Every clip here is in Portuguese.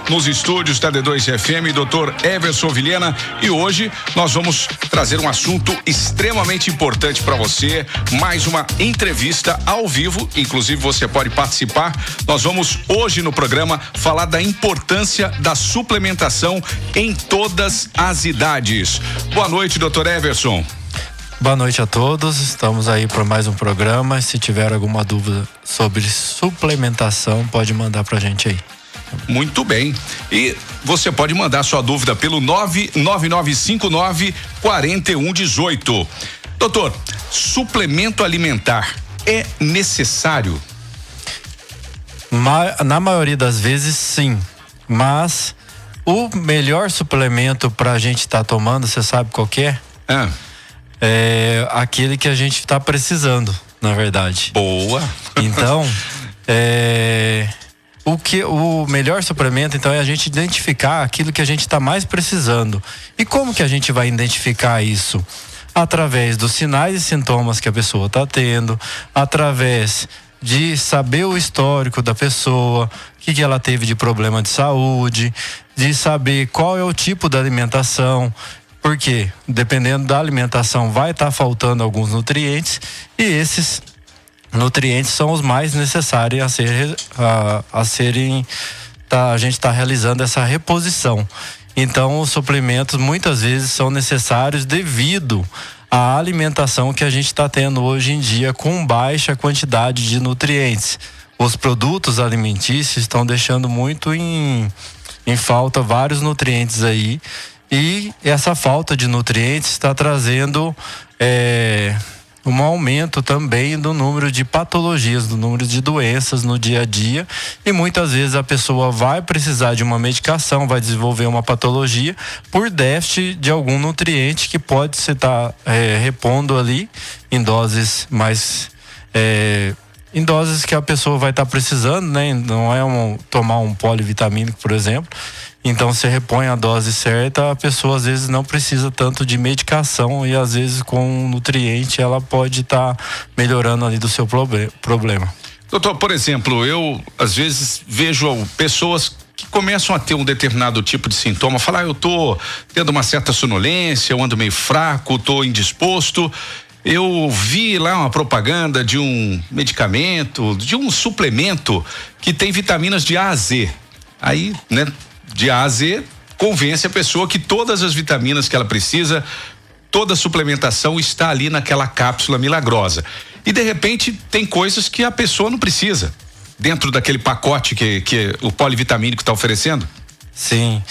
nos estúdios da D2FM, Dr. Everson Vilhena, e hoje nós vamos trazer um assunto extremamente importante para você, mais uma entrevista ao vivo, inclusive você pode participar. Nós vamos hoje no programa falar da importância da suplementação em todas as idades. Boa noite, Dr. Everson. Boa noite a todos, estamos aí para mais um programa. Se tiver alguma dúvida sobre suplementação, pode mandar pra gente aí. Muito bem, e você pode mandar sua dúvida pelo 99959-4118. Doutor, suplemento alimentar é necessário? Na maioria das vezes sim, mas o melhor suplemento pra gente estar tomando, você sabe qual que é? É aquele que a gente está precisando, na verdade. Boa. Então, o melhor suplemento, então, é a gente identificar aquilo que a gente está mais precisando. E como que a gente vai identificar isso? Através dos sinais e sintomas que a pessoa está tendo, através de saber o histórico da pessoa, o que ela teve de problema de saúde, de saber qual é o tipo da alimentação. Porque, dependendo da alimentação, vai estar faltando alguns nutrientes, e esses nutrientes são os mais necessários a gente está realizando essa reposição. Então, os suplementos muitas vezes são necessários devido à alimentação que a gente está tendo hoje em dia com baixa quantidade de nutrientes. Os produtos alimentícios estão deixando muito em falta vários nutrientes aí. E essa falta de nutrientes está trazendo um aumento também do número de patologias, do número de doenças no dia a dia, e muitas vezes a pessoa vai precisar de uma medicação, vai desenvolver uma patologia por déficit de algum nutriente que pode se estar repondo ali em doses mais em doses que a pessoa vai estar precisando, né? Não é tomar um polivitamínico, por exemplo. Então, se repõe a dose certa, a pessoa às vezes não precisa tanto de medicação, e às vezes com um nutriente ela pode estar melhorando ali do seu problema. Doutor, por exemplo, eu às vezes vejo pessoas que começam a ter um determinado tipo de sintoma, falar, eu tô tendo uma certa sonolência, eu ando meio fraco, tô indisposto. Eu vi lá uma propaganda de um medicamento, de um suplemento que tem vitaminas de A a Z. Aí, né, de A a Z, convence a pessoa que todas as vitaminas que ela precisa, toda a suplementação está ali naquela cápsula milagrosa. E de repente tem coisas que a pessoa não precisa dentro daquele pacote que o polivitamínico está oferecendo? Sim.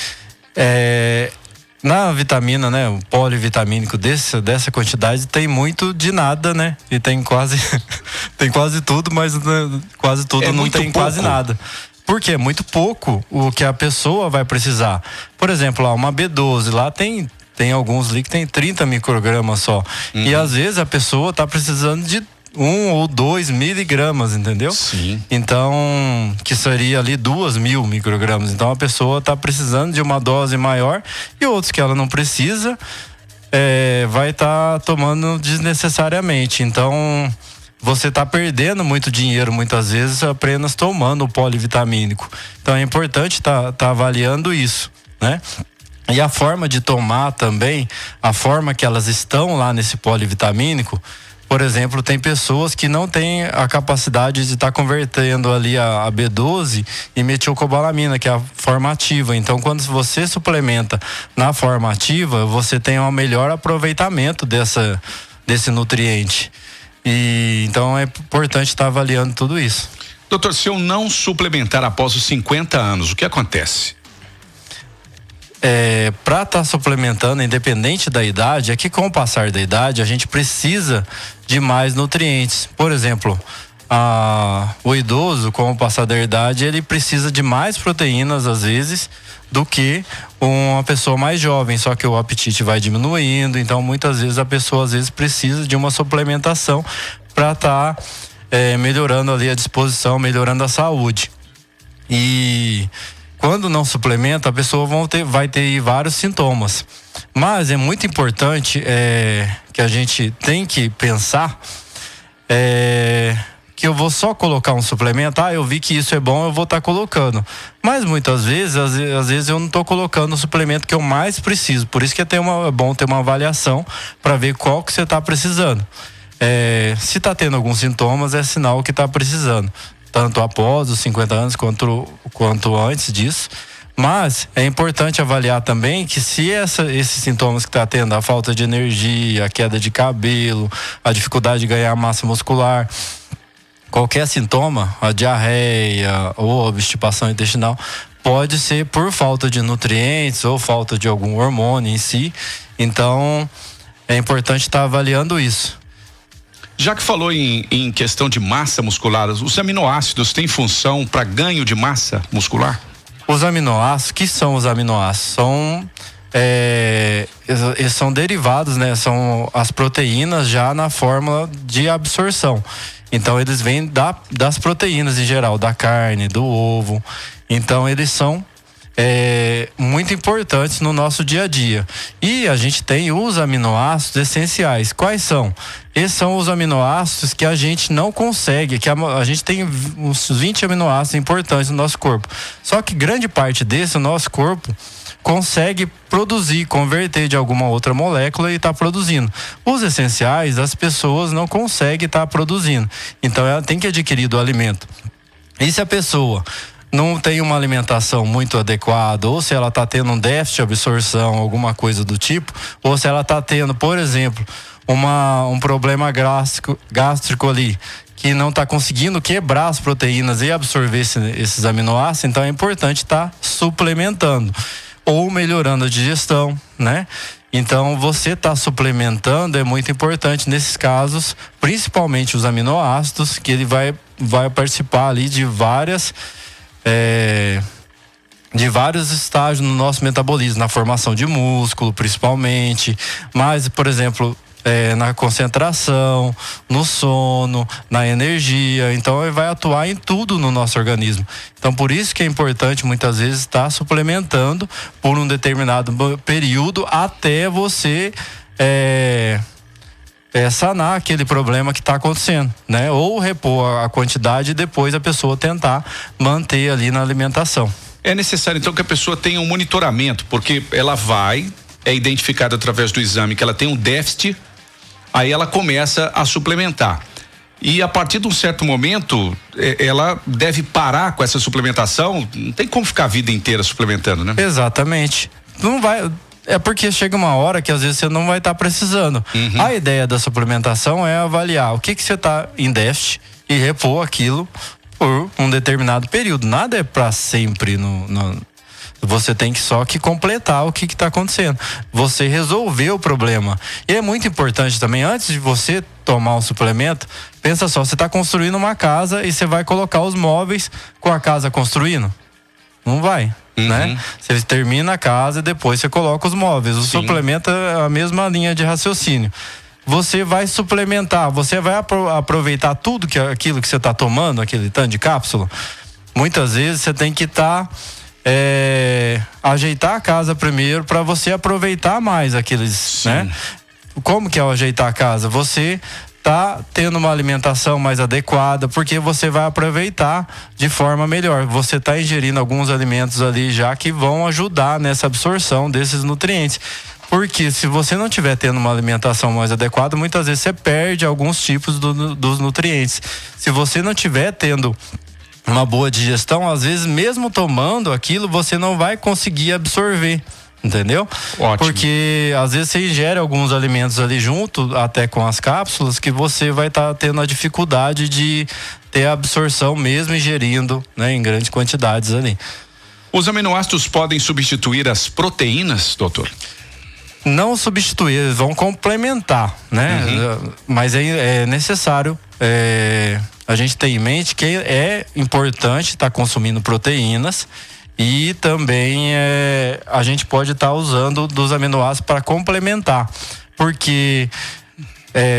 Na vitamina, né, o polivitamínico dessa quantidade tem muito de nada, né? E tem quase tudo, mas quase tudo não tem pouco. Quase nada. Porque é muito pouco o que a pessoa vai precisar. Por exemplo, lá uma B12, lá tem alguns ali que tem 30 microgramas só. E às vezes a pessoa tá precisando de 1 ou 2 miligramas, entendeu? Sim. Então, que seria ali 2.000 microgramas. Então a pessoa tá precisando de uma dose maior, e outros que ela não precisa, vai estar tomando desnecessariamente. Então, você está perdendo muito dinheiro muitas vezes apenas tomando o polivitamínico. Então é importante tá avaliando isso, né? E a forma de tomar também, a forma que elas estão lá nesse polivitamínico. Por exemplo, tem pessoas que não têm a capacidade de estar convertendo ali a B12 em metilcobalamina, que é a forma ativa. Então, quando você suplementa na forma ativa, você tem um melhor aproveitamento desse nutriente. E então é importante estar avaliando tudo isso. Doutor, se eu não suplementar após os 50 anos, o que acontece? Para estar suplementando, independente da idade, é que com o passar da idade a gente precisa de mais nutrientes. Por exemplo, o idoso, com o passar da idade, ele precisa de mais proteínas às vezes do que uma pessoa mais jovem, só que o apetite vai diminuindo. Então muitas vezes a pessoa às vezes precisa de uma suplementação para estar melhorando ali a disposição, melhorando a saúde. E quando não suplementa, a pessoa vai ter vários sintomas. Mas é muito importante que a gente tem que pensar que eu vou só colocar um suplemento. Eu vi que isso é bom, eu vou estar colocando. Mas muitas vezes, às vezes eu não estou colocando o suplemento que eu mais preciso. Por isso que é bom ter uma avaliação para ver qual que você está precisando. Se está tendo alguns sintomas, é sinal que está precisando. Tanto após os 50 anos quanto antes disso. Mas é importante avaliar também que se esses sintomas que está tendo, a falta de energia, a queda de cabelo, a dificuldade de ganhar massa muscular, qualquer sintoma, a diarreia ou a obstipação intestinal, pode ser por falta de nutrientes ou falta de algum hormônio em si. Então, é importante estar avaliando isso. Já que falou em questão de massa muscular, os aminoácidos têm função para ganho de massa muscular? Os aminoácidos, que são os aminoácidos? Eles são derivados, né? São as proteínas já na fórmula de absorção. Então eles vêm das proteínas em geral, da carne, do ovo. Então eles são muito importantes no nosso dia a dia. E a gente tem os aminoácidos essenciais. Quais são? Esses são os aminoácidos que a gente não consegue, que a gente tem uns 20 aminoácidos importantes no nosso corpo. Só que grande parte desse, o nosso corpo consegue produzir, converter de alguma outra molécula e está produzindo. Os essenciais, as pessoas não conseguem estar produzindo. Então ela tem que adquirir do alimento. E se a pessoa não tem uma alimentação muito adequada, ou se ela está tendo um déficit de absorção, alguma coisa do tipo, ou se ela está tendo, por exemplo, um problema gástrico ali, que não está conseguindo quebrar as proteínas e absorver esses aminoácidos, então é importante estar suplementando ou melhorando a digestão, né? Então você está suplementando é muito importante nesses casos, principalmente os aminoácidos, que ele vai participar ali de vários estágios no nosso metabolismo, na formação de músculo principalmente, mas, por exemplo, na concentração, no sono, na energia. Então ele vai atuar em tudo no nosso organismo. Então por isso que é importante muitas vezes estar suplementando por um determinado período até você sanar aquele problema que está acontecendo, né? Ou repor a quantidade e depois a pessoa tentar manter ali na alimentação. É necessário então que a pessoa tenha um monitoramento, porque ela é identificada através do exame que ela tem um déficit, aí ela começa a suplementar. E a partir de um certo momento, ela deve parar com essa suplementação. Não tem como ficar a vida inteira suplementando, né? Exatamente. Não vai. É porque chega uma hora que às vezes você não vai estar precisando. Uhum. A ideia da suplementação é avaliar o que você está em déficit e repor aquilo por um determinado período. Nada é para sempre. Você tem que só completar o que está acontecendo. Você resolveu o problema. E é muito importante também, antes de você tomar um suplemento, pensa só, você está construindo uma casa e você vai colocar os móveis com a casa construindo? Não vai. Uhum. Né? Você termina a casa e depois você coloca os móveis. O Sim. suplemento é a mesma linha de raciocínio. Você vai suplementar, você vai aproveitar tudo aquilo que você está tomando, aquele tanto de cápsula. Muitas vezes você tem que ajeitar a casa primeiro para você aproveitar mais aqueles, Sim. né? Como que é o ajeitar a casa? Você tá tendo uma alimentação mais adequada, porque você vai aproveitar de forma melhor. Você tá ingerindo alguns alimentos ali já que vão ajudar nessa absorção desses nutrientes. Porque se você não estiver tendo uma alimentação mais adequada, muitas vezes você perde alguns tipos dos nutrientes. Se você não estiver tendo uma boa digestão, às vezes mesmo tomando aquilo, você não vai conseguir absorver. Entendeu? Ótimo. Porque às vezes você ingere alguns alimentos ali junto, até com as cápsulas, que você vai estar tendo a dificuldade de ter a absorção mesmo ingerindo, né, em grandes quantidades ali. Os aminoácidos podem substituir as proteínas, doutor? Não substituir, eles vão complementar, né? Uhum. Mas é necessário a gente ter em mente que é importante estar consumindo proteínas. E também a gente pode estar usando dos aminoácidos para complementar, porque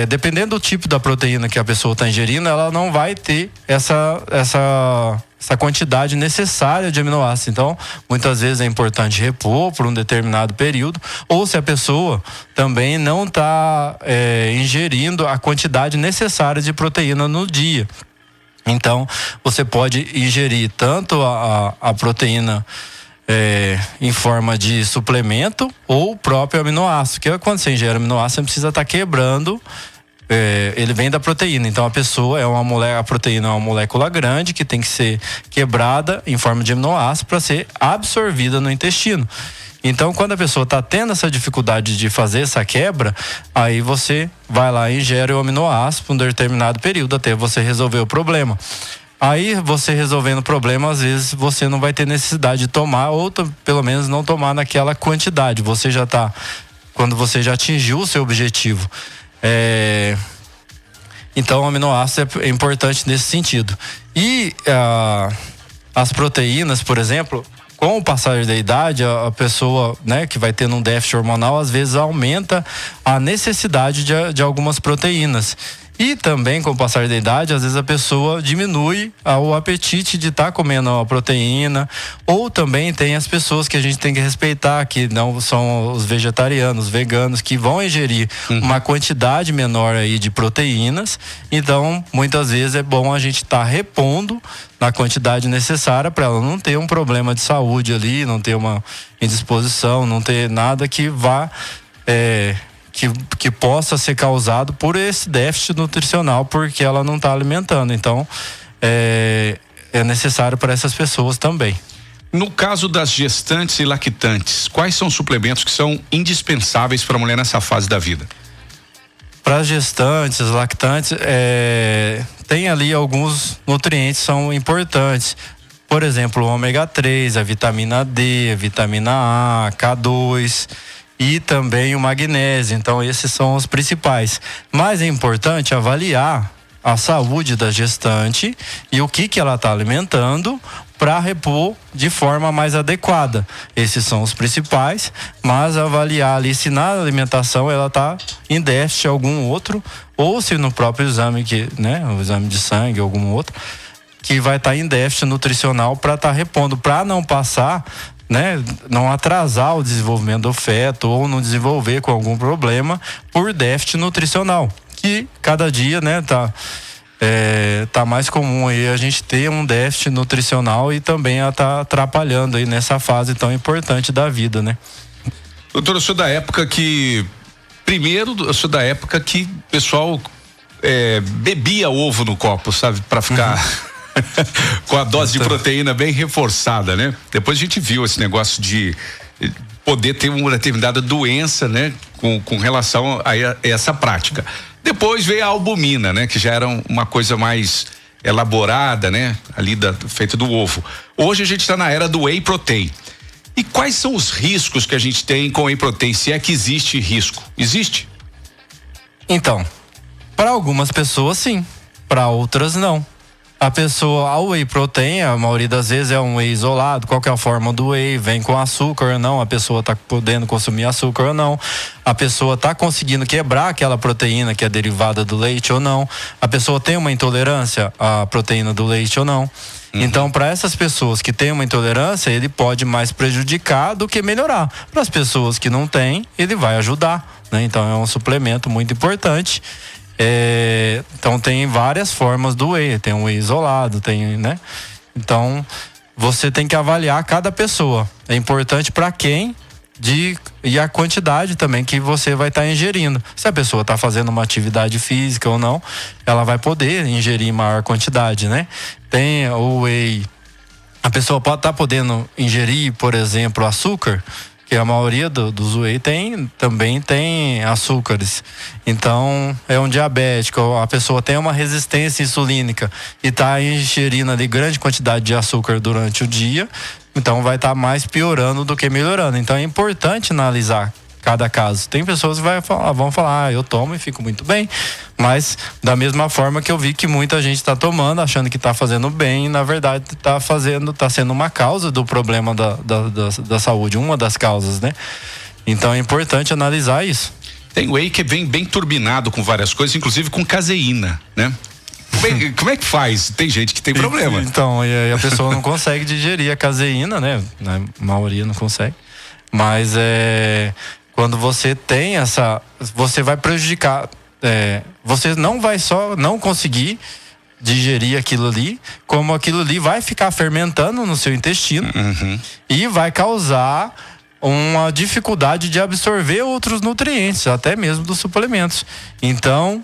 dependendo do tipo da proteína que a pessoa está ingerindo, ela não vai ter essa quantidade necessária de aminoácidos. Então, muitas vezes é importante repor por um determinado período, ou se a pessoa também não está ingerindo a quantidade necessária de proteína no dia. Então, você pode ingerir tanto a proteína em forma de suplemento ou o próprio aminoácido, que quando você ingere aminoácido, você precisa estar quebrando. Ele vem da proteína, então a proteína é uma molécula grande que tem que ser quebrada em forma de aminoácido para ser absorvida no intestino. Então, quando a pessoa está tendo essa dificuldade de fazer essa quebra, aí você vai lá e ingere o aminoácido por um determinado período até você resolver o problema. Aí, você resolvendo o problema, às vezes você não vai ter necessidade de tomar, ou pelo menos não tomar naquela quantidade. Quando você já atingiu o seu objetivo. Então, o aminoácido é importante nesse sentido. E as proteínas, por exemplo, com o passar da idade, a pessoa, né, que vai tendo um déficit hormonal, às vezes aumenta a necessidade de algumas proteínas. E também, com o passar da idade, às vezes a pessoa diminui o apetite de estar comendo a proteína. Ou também tem as pessoas que a gente tem que respeitar, que não são os vegetarianos, veganos, que vão ingerir uma quantidade menor aí de proteínas. Então, muitas vezes é bom a gente estar repondo na quantidade necessária para ela não ter um problema de saúde ali, não ter uma indisposição, não ter nada que vá... Que possa ser causado por esse déficit nutricional, porque ela não está alimentando. Então, é necessário para essas pessoas também. No caso das gestantes e lactantes, quais são os suplementos que são indispensáveis para a mulher nessa fase da vida? Para gestantes, lactantes, tem ali alguns nutrientes que são importantes. Por exemplo, o ômega 3, a vitamina D, a vitamina A, K2... e também o magnésio. Então, esses são os principais. Mas é importante avaliar a saúde da gestante e o que ela está alimentando para repor de forma mais adequada. Esses são os principais, mas avaliar ali se na alimentação ela está em déficit algum outro, ou se no próprio exame, o exame de sangue, algum outro, que vai estar em déficit nutricional para estar repondo, para não passar, não atrasar o desenvolvimento do feto ou não desenvolver com algum problema por déficit nutricional, que cada dia, tá mais comum aí a gente ter um déficit nutricional e também tá atrapalhando aí nessa fase tão importante da vida, Doutor, eu sou da época que o pessoal bebia ovo no copo, sabe, para ficar com a dose de proteína bem reforçada, Depois a gente viu esse negócio de poder ter uma determinada doença, com relação a essa prática. Depois veio a albumina, que já era uma coisa mais elaborada, ali feita do ovo. Hoje a gente está na era do whey protein. E quais são os riscos que a gente tem com whey protein? Se é que existe risco? Existe? Então, para algumas pessoas sim, para outras não. A whey protein, a maioria das vezes é um whey isolado, qual que é a forma do whey, vem com açúcar ou não, a pessoa está podendo consumir açúcar ou não, a pessoa está conseguindo quebrar aquela proteína que é derivada do leite ou não, a pessoa tem uma intolerância à proteína do leite ou não. Então, para essas pessoas que têm uma intolerância, ele pode mais prejudicar do que melhorar. Para as pessoas que não têm, ele vai ajudar, Então, é um suplemento muito importante. Então tem várias formas do whey, tem um whey isolado, Então você tem que avaliar cada pessoa. É importante para quem e a quantidade também que você vai estar ingerindo. Se a pessoa está fazendo uma atividade física ou não, ela vai poder ingerir em maior quantidade, Tem o whey, a pessoa pode estar podendo ingerir, por exemplo, açúcar, que a maioria dos whey também tem açúcares. Então, é um diabético, a pessoa tem uma resistência insulínica e está ingerindo ali grande quantidade de açúcar durante o dia, então vai estar mais piorando do que melhorando. Então, é importante analisar cada caso. Tem pessoas que vão falar, eu tomo e fico muito bem, mas da mesma forma que eu vi que muita gente está tomando, achando que está fazendo bem, e na verdade está sendo uma causa do problema da saúde, uma das causas, Então é importante analisar isso. Tem whey que vem bem turbinado com várias coisas, inclusive com caseína, Como é que faz? Tem gente que tem problema. Então, e a pessoa não consegue digerir a caseína, A maioria não consegue. Mas quando você tem você vai prejudicar, você não vai só não conseguir digerir aquilo ali, como aquilo ali vai ficar fermentando no seu intestino e vai causar uma dificuldade de absorver outros nutrientes, até mesmo dos suplementos. Então,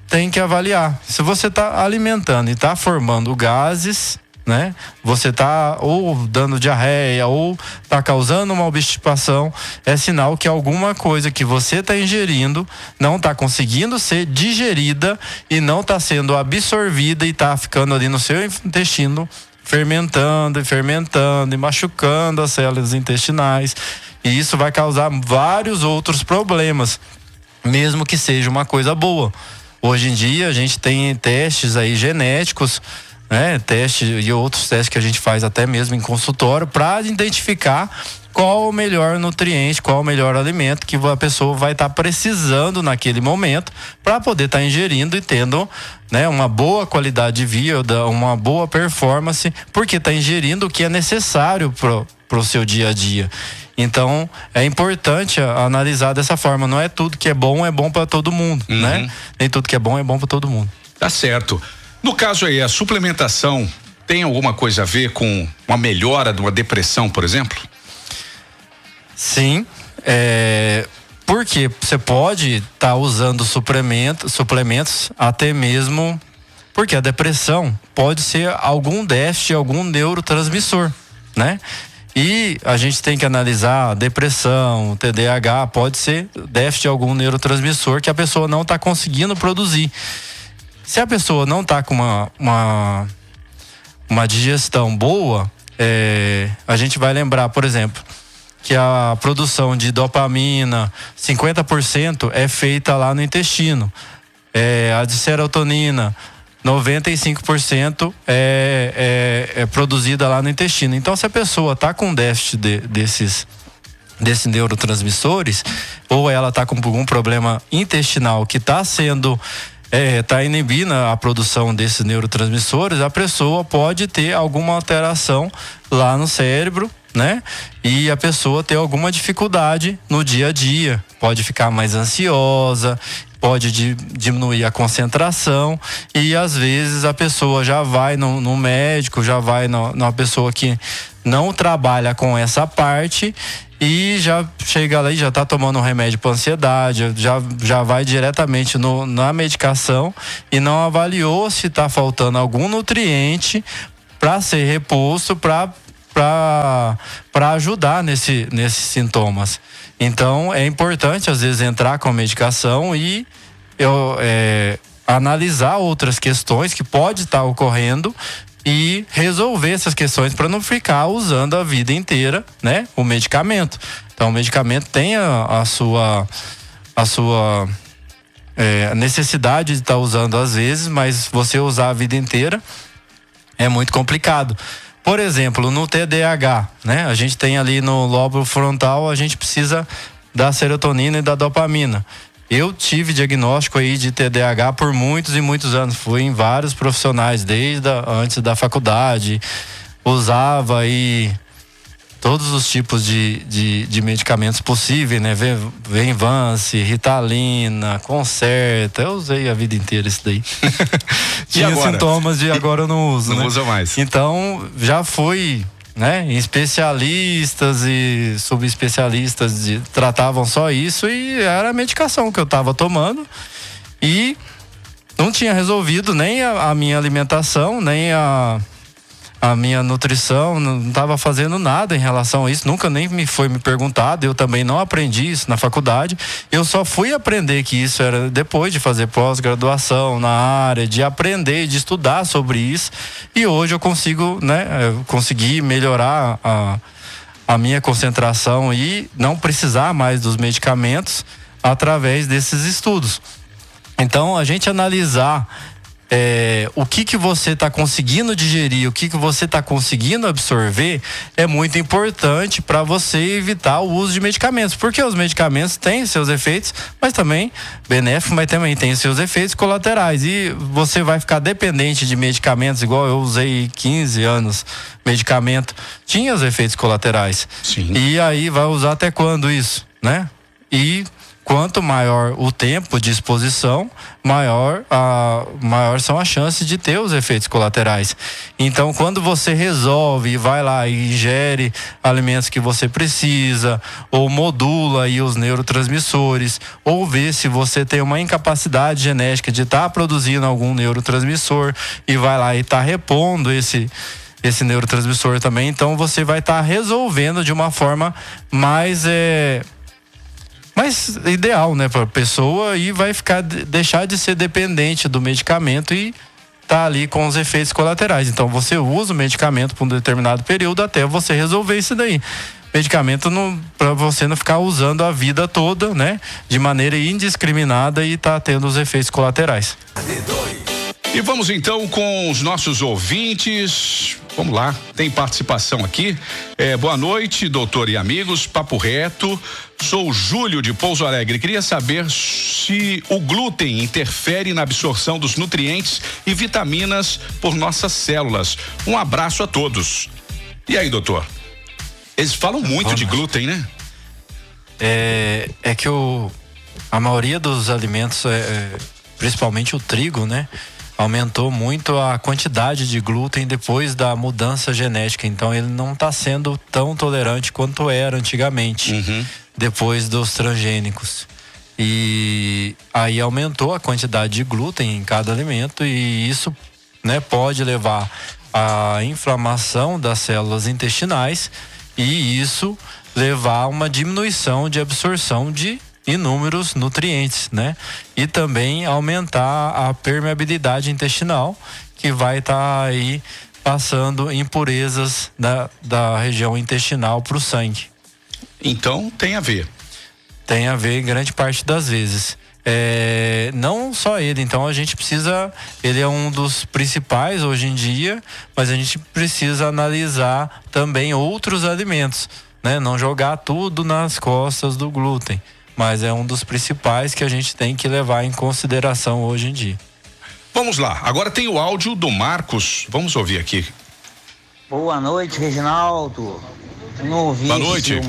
tem que avaliar. Se você está alimentando e está formando gases, né? Você está ou dando diarreia ou está causando uma obstipação, é sinal que alguma coisa que você está ingerindo não está conseguindo ser digerida e não está sendo absorvida e está ficando ali no seu intestino fermentando e machucando as células intestinais, e isso vai causar vários outros problemas, mesmo que seja uma coisa boa. Hoje em dia a gente tem testes aí genéticos, né, testes e outros testes que a gente faz até mesmo em consultório para identificar qual o melhor nutriente, qual o melhor alimento que a pessoa vai estar precisando naquele momento para poder estar ingerindo e tendo, né, uma boa qualidade de vida, uma boa performance, porque está ingerindo o que é necessário pro seu dia a dia. Então é importante analisar dessa forma. Não é tudo que é bom para todo mundo, né? Nem tudo que é bom para todo mundo. Tá certo. No caso aí, a suplementação tem alguma coisa a ver com uma melhora de uma depressão, por exemplo? Sim, porque você pode estar usando suplementos até mesmo porque a depressão pode ser algum déficit, algum neurotransmissor, né? E a gente tem que analisar a depressão, o TDAH, pode ser déficit de algum neurotransmissor que a pessoa não está conseguindo produzir. Se a pessoa não está com uma digestão boa, a gente vai lembrar, por exemplo, que a produção de dopamina, 50% é feita lá no intestino. A de serotonina, 95% é produzida lá no intestino. Então, se a pessoa está com déficit desses neurotransmissores, ou ela está com algum problema intestinal que está sendo está inibindo a produção desses neurotransmissores, a pessoa pode ter alguma alteração lá no cérebro, né? E a pessoa ter alguma dificuldade no dia a dia, pode ficar mais ansiosa, pode diminuir a concentração, e às vezes a pessoa já vai no médico, já vai numa pessoa que não trabalha com essa parte e já chega lá e já está tomando um remédio para ansiedade, já vai diretamente na medicação e não avaliou se está faltando algum nutriente para ser reposto para ajudar nesses sintomas. Então é importante às vezes entrar com a medicação e analisar outras questões que pode estar ocorrendo e resolver essas questões para não ficar usando a vida inteira, né, o medicamento. Então o medicamento tem a sua necessidade de estar usando às vezes, mas você usar a vida inteira é muito complicado. Por exemplo, no TDAH, né? A gente tem ali no lóbulo frontal, a gente precisa da serotonina e da dopamina. Eu tive diagnóstico aí de TDAH por muitos e muitos anos. Fui em vários profissionais, desde antes da faculdade. Usava aí todos os tipos de medicamentos possíveis, né? Venvance, Ritalina, Concerta. Eu usei a vida inteira isso daí. Tinha sintomas de agora eu não uso, não, né? Usa mais. Então, já fui, né, em especialistas e subespecialistas tratavam só isso, e era a medicação que eu estava tomando e não tinha resolvido nem a minha alimentação, nem a minha nutrição, não estava fazendo nada em relação a isso, nunca nem foi me perguntado, eu também não aprendi isso na faculdade, eu só fui aprender que isso era depois de fazer pós-graduação na área, de aprender, de estudar sobre isso, e hoje eu consigo, né, consegui melhorar a minha concentração e não precisar mais dos medicamentos através desses estudos. Então a gente analisar o que você está conseguindo digerir, o que você está conseguindo absorver é muito importante para você evitar o uso de medicamentos, porque os medicamentos têm seus efeitos, mas também benéficos, mas também têm seus efeitos colaterais, e você vai ficar dependente de medicamentos, igual eu usei 15 anos medicamento, tinha os efeitos colaterais. Sim. E aí vai usar até quando isso, né? E quanto maior o tempo de exposição, maior são as chances de ter os efeitos colaterais. Então, quando você resolve e vai lá e ingere alimentos que você precisa, ou modula aí os neurotransmissores, ou vê se você tem uma incapacidade genética de estar produzindo algum neurotransmissor e vai lá e está repondo esse neurotransmissor também, então você vai estar resolvendo de uma forma mais ideal, né, para a pessoa, e vai deixar de ser dependente do medicamento e tá ali com os efeitos colaterais. Então você usa o medicamento por um determinado período até você resolver isso daí. Medicamento para você não ficar usando a vida toda, né, de maneira indiscriminada e tá tendo os efeitos colaterais. E vamos então com os nossos ouvintes. Vamos lá, tem participação aqui. Boa noite, doutor e amigos, papo reto. Sou o Júlio de Pouso Alegre. Queria saber se o glúten interfere na absorção dos nutrientes e vitaminas por nossas células. Um abraço a todos. E aí, doutor? Eles falam muito de glúten, né? É que a maioria dos alimentos, principalmente o trigo, né, aumentou muito a quantidade de glúten depois da mudança genética. Então ele não está sendo tão tolerante quanto era antigamente, depois dos transgênicos. E aí aumentou a quantidade de glúten em cada alimento, e isso, né, pode levar à inflamação das células intestinais, e isso levar a uma diminuição de absorção de inúmeros nutrientes, né? E também aumentar a permeabilidade intestinal, que vai estar aí passando impurezas da região intestinal para o sangue. Então tem a ver. Tem a ver em grande parte das vezes. Não só ele, então a gente precisa, ele é um dos principais hoje em dia, mas a gente precisa analisar também outros alimentos, né? Não jogar tudo nas costas do glúten, mas é um dos principais que a gente tem que levar em consideração hoje em dia. Vamos lá, agora tem o áudio do Marcos, vamos ouvir aqui. Boa noite, Reginaldo. Não ouvi. Boa noite.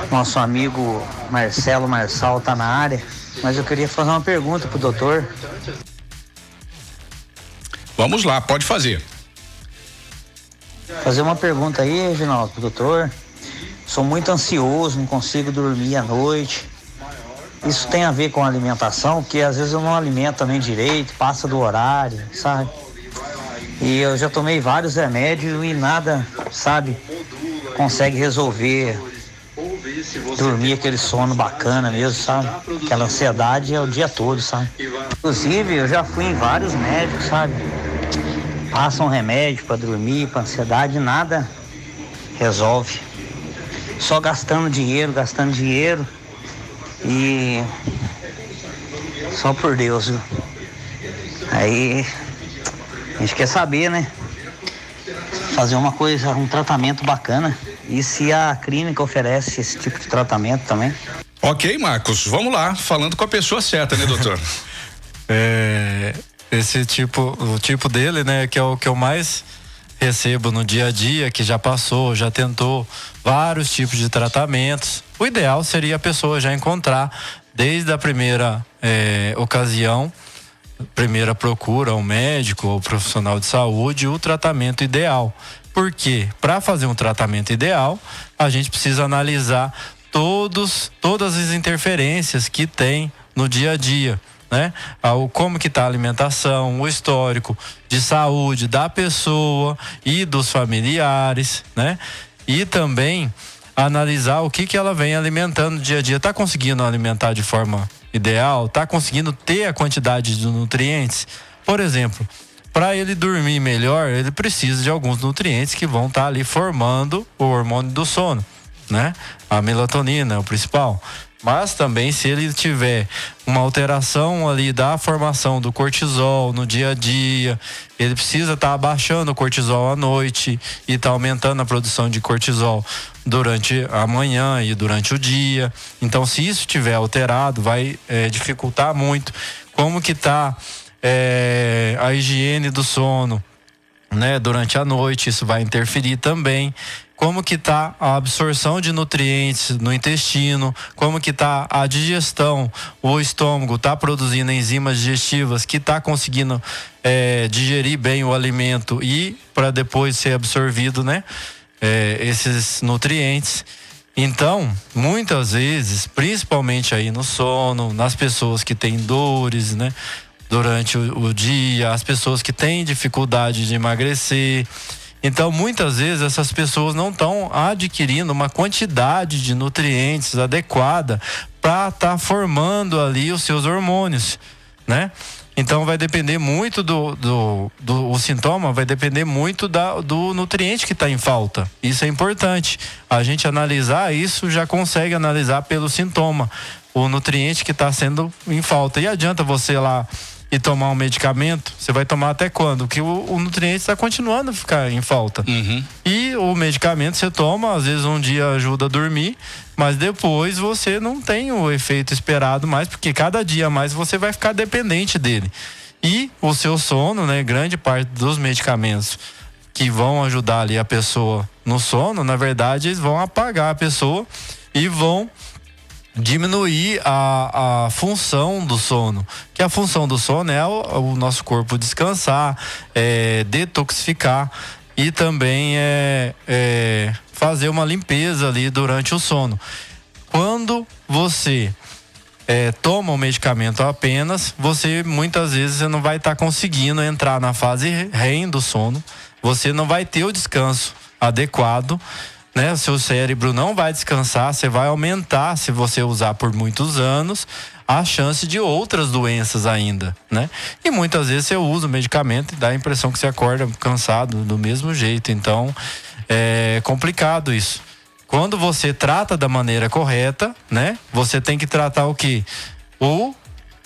Nosso amigo Marçal tá na área, mas eu queria fazer uma pergunta pro doutor. Vamos lá, pode fazer. Fazer uma pergunta aí, Reginaldo, pro doutor. Sou muito ansioso, não consigo dormir à noite. Isso tem a ver com a alimentação, porque às vezes eu não alimento também direito, passa do horário, sabe? E eu já tomei vários remédios e nada, sabe, consegue resolver dormir aquele sono bacana mesmo, sabe? Aquela ansiedade é o dia todo, sabe? Inclusive, eu já fui em vários médicos, sabe? Passam remédio pra dormir, pra ansiedade, nada resolve. Só gastando dinheiro e só por Deus, viu? Aí a gente quer saber, né? Fazer uma coisa, um tratamento bacana. E se a clínica oferece esse tipo de tratamento também. Ok, Marcos, vamos lá, falando com a pessoa certa, né, doutor? O tipo dele, né, que é o que eu mais recebo no dia a dia, que já passou, já tentou vários tipos de tratamentos. O ideal seria a pessoa já encontrar, desde a primeira ocasião, primeira procura ao médico ou profissional de saúde, o tratamento ideal. Porque para fazer um tratamento ideal, a gente precisa analisar todas as interferências que tem no dia a dia, né? Como que tá a alimentação, o histórico de saúde da pessoa e dos familiares, né? E também analisar o que ela vem alimentando no dia a dia. Tá conseguindo alimentar de forma ideal? Tá conseguindo ter a quantidade de nutrientes? Por exemplo, para ele dormir melhor, ele precisa de alguns nutrientes que vão estar ali formando o hormônio do sono, né? A melatonina é o principal. Mas também, se ele tiver uma alteração ali da formação do cortisol no dia a dia, ele precisa estar abaixando o cortisol à noite e estar aumentando a produção de cortisol durante a manhã e durante o dia. Então, se isso estiver alterado, vai dificultar muito. Como que está a higiene do sono, né, durante a noite? Isso vai interferir também. como que tá a absorção de nutrientes no intestino, como que tá a digestão, o estômago tá produzindo enzimas digestivas que tá conseguindo digerir bem o alimento e para depois ser absorvido, né? Esses nutrientes. Então, muitas vezes, principalmente aí no sono, nas pessoas que têm dores, né? Durante o dia, as pessoas que têm dificuldade de emagrecer. Então, muitas vezes, essas pessoas não estão adquirindo uma quantidade de nutrientes adequada para estar formando ali os seus hormônios, né? Então, vai depender muito o sintoma vai depender muito do nutriente que está em falta. Isso é importante. A gente analisar isso, já consegue analisar pelo sintoma o nutriente que está sendo em falta. E adianta você lá e tomar um medicamento, você vai tomar até quando? Porque o nutriente está continuando a ficar em falta. Uhum. E o medicamento você toma, às vezes um dia ajuda a dormir, mas depois você não tem o efeito esperado mais, porque cada dia mais você vai ficar dependente dele. E o seu sono, né? Grande parte dos medicamentos que vão ajudar ali a pessoa no sono, na verdade, eles vão apagar a pessoa e vão diminuir a função do sono, que a função do sono é o nosso corpo descansar, detoxificar e também fazer uma limpeza ali durante o sono. Quando você toma o medicamento apenas, você muitas vezes você não vai estar conseguindo entrar na fase REM do sono, você não vai ter o descanso adequado, né? O seu cérebro não vai descansar, você vai aumentar, se você usar por muitos anos, a chance de outras doenças ainda, né? E muitas vezes você usa o medicamento e dá a impressão que você acorda cansado do mesmo jeito, então é complicado isso. Quando você trata da maneira correta, né? Você tem que tratar o quê?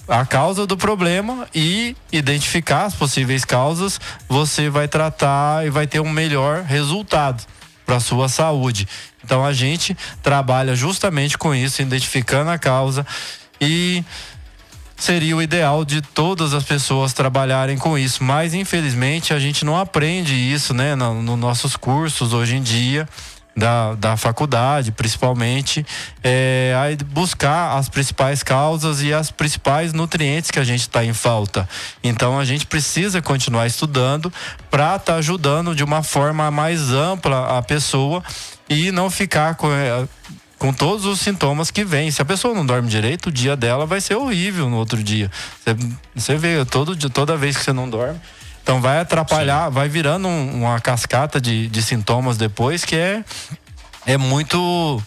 A causa do problema e identificar as possíveis causas, você vai tratar e vai ter um melhor resultado para a sua saúde. Então a gente trabalha justamente com isso, identificando a causa, e seria o ideal de todas as pessoas trabalharem com isso, mas infelizmente a gente não aprende isso, né, nos nossos cursos hoje em dia da faculdade, principalmente, a buscar as principais causas e as principais nutrientes que a gente está em falta. Então a gente precisa continuar estudando para estar ajudando de uma forma mais ampla a pessoa e não ficar com todos os sintomas que vêm. Se a pessoa não dorme direito, o dia dela vai ser horrível no outro dia. Você vê toda vez que você não dorme. Então vai atrapalhar, vai virando uma cascata de sintomas depois que é muito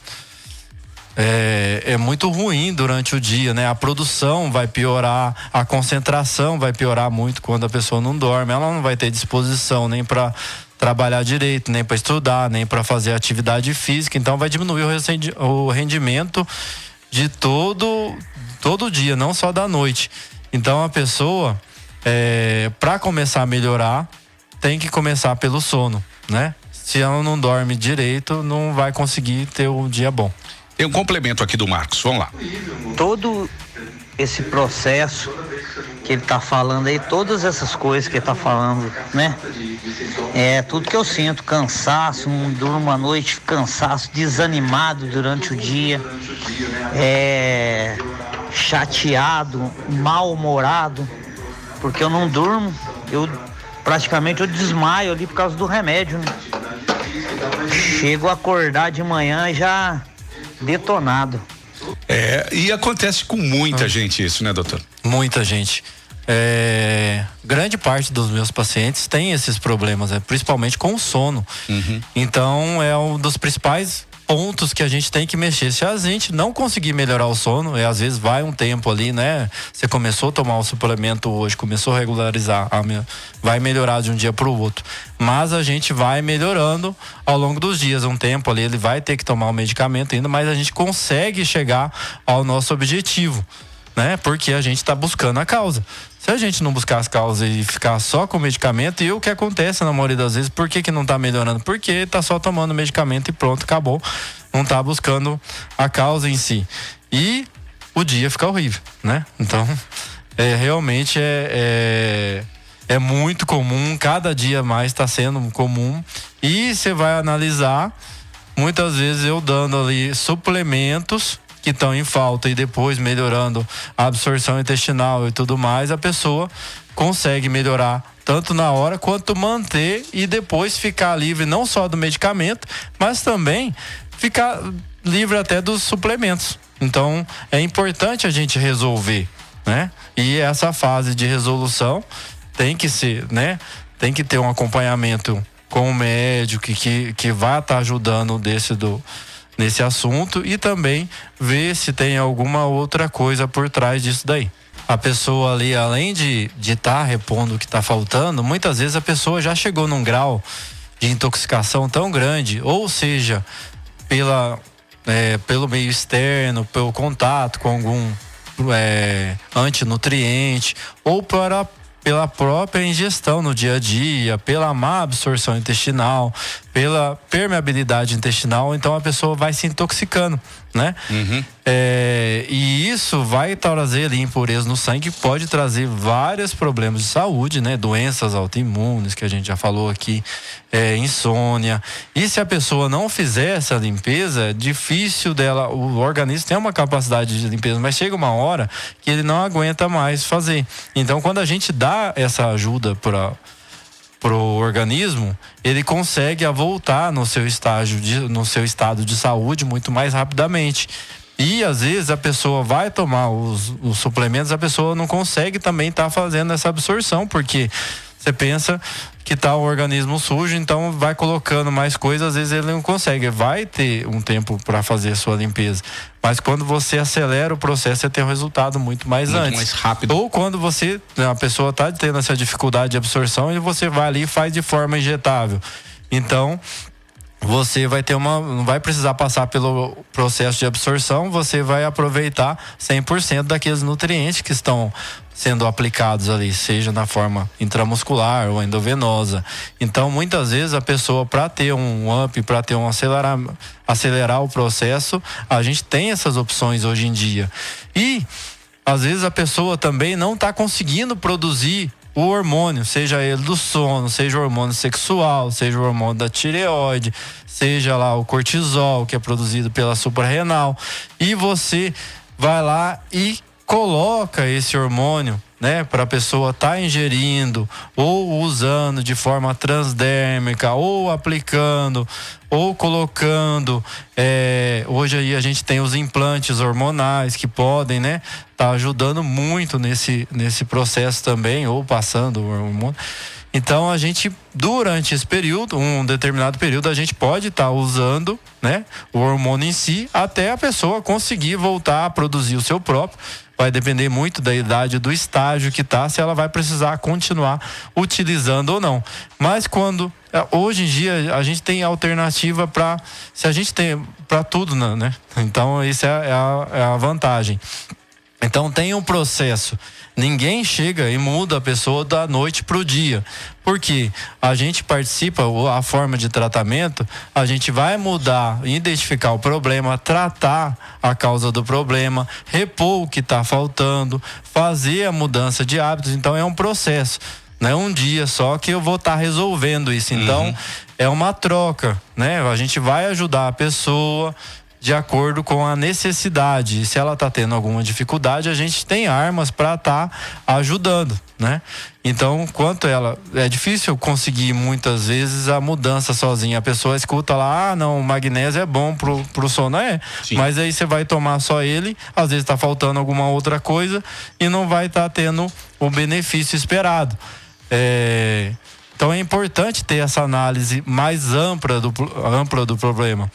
ruim durante o dia, né? A produção vai piorar, a concentração vai piorar muito quando a pessoa não dorme. Ela não vai ter disposição nem para trabalhar direito, nem para estudar, nem para fazer atividade física. Então vai diminuir o rendimento de todo dia, não só da noite. Então a pessoa para começar a melhorar, tem que começar pelo sono, né? Se ela não dorme direito, não vai conseguir ter um dia bom. Tem um complemento aqui do Marcos, vamos lá. Todo esse processo que ele tá falando aí, todas essas coisas que ele tá falando, né? Tudo que eu sinto, cansaço, não durmo à noite, cansaço, desanimado durante o dia, chateado, mal-humorado, porque eu não durmo, eu desmaio ali por causa do remédio, né? Chego a acordar de manhã já detonado. E acontece com muita gente isso, né, doutor? Muita gente. Grande parte dos meus pacientes tem esses problemas, principalmente com o sono. Uhum. Então é um dos principais pontos que a gente tem que mexer. Se a gente não conseguir melhorar o sono, às vezes vai um tempo ali, né? Você começou a tomar o suplemento hoje, começou a regularizar, vai melhorar de um dia para o outro. Mas a gente vai melhorando ao longo dos dias, um tempo ali, ele vai ter que tomar o medicamento ainda, mas a gente consegue chegar ao nosso objetivo, né? Porque a gente está buscando a causa. Se a gente não buscar as causas e ficar só com o medicamento, e o que acontece na maioria das vezes, por que não está melhorando? Porque está só tomando medicamento e pronto, acabou. Não está buscando a causa em si. E o dia fica horrível, né? Então, realmente é muito comum, cada dia mais está sendo comum. E você vai analisar muitas vezes eu dando ali suplementos que estão em falta e depois melhorando a absorção intestinal e tudo mais, a pessoa consegue melhorar tanto na hora quanto manter e depois ficar livre não só do medicamento, mas também ficar livre até dos suplementos. Então é importante a gente resolver, né? E essa fase de resolução tem que ser, né? Tem que ter um acompanhamento com o médico que vai estar ajudando nesse assunto e também ver se tem alguma outra coisa por trás disso daí. A pessoa ali, além de estar repondo o que está faltando, muitas vezes a pessoa já chegou num grau de intoxicação tão grande, ou seja, pelo meio externo, pelo contato com algum antinutriente, ou pela própria ingestão no dia a dia, pela má absorção intestinal, pela permeabilidade intestinal, então a pessoa vai se intoxicando, né? Uhum. E isso vai trazer ali impureza no sangue, pode trazer vários problemas de saúde, né? Doenças autoimunes, que a gente já falou aqui, insônia. E se a pessoa não fizer essa limpeza, é difícil dela, o organismo tem uma capacidade de limpeza, mas chega uma hora que ele não aguenta mais fazer. Então, quando a gente dá essa ajuda pro organismo, ele consegue voltar no seu estado de saúde muito mais rapidamente. E às vezes a pessoa vai tomar os suplementos, a pessoa não consegue também estar fazendo essa absorção, porque você pensa que tá o organismo sujo, então vai colocando mais coisas, às vezes ele não consegue. Vai ter um tempo para fazer a sua limpeza, mas quando você acelera o processo, você tem um resultado muito mais rápido. Ou quando a pessoa tá tendo essa dificuldade de absorção e você vai ali e faz de forma injetável. Então, você vai não vai precisar passar pelo processo de absorção, você vai aproveitar 100% daqueles nutrientes que estão sendo aplicados ali, seja na forma intramuscular ou endovenosa. Então, muitas vezes a pessoa, para ter um up, para ter acelerar o processo, a gente tem essas opções hoje em dia. E às vezes a pessoa também não está conseguindo produzir o hormônio, seja ele do sono, seja o hormônio sexual, seja o hormônio da tireoide, seja lá o cortisol, que é produzido pela suprarrenal, e você vai lá e coloca esse hormônio, né, para a pessoa estar ingerindo ou usando de forma transdérmica, ou aplicando, ou colocando. Hoje aí a gente tem os implantes hormonais que podem, né, tá ajudando muito nesse processo também, ou passando o hormônio. Então a gente, durante esse período, um determinado período, a gente pode estar usando, né, o hormônio em si, até a pessoa conseguir voltar a produzir o seu próprio. Vai depender muito da idade, do estágio que tá, se ela vai precisar continuar utilizando ou não. Mas hoje em dia a gente tem alternativa se a gente tem para tudo, né? Então isso é a vantagem. Então tem um processo. Ninguém chega e muda a pessoa da noite pro dia. Porque a gente participa, a forma de tratamento, a gente vai mudar, identificar o problema, tratar a causa do problema, repor o que está faltando, fazer a mudança de hábitos. Então é um processo. Não é um dia só que eu vou estar resolvendo isso. Então é uma troca, né? A gente vai ajudar a pessoa de acordo com a necessidade. E se ela está tendo alguma dificuldade, a gente tem armas para estar ajudando, né? Então, é difícil conseguir muitas vezes a mudança sozinha. A pessoa escuta lá, não, o magnésio é bom pro sono, mas aí você vai tomar só ele, às vezes está faltando alguma outra coisa e não vai estar tendo o benefício esperado. Então é importante ter essa análise mais ampla do problema.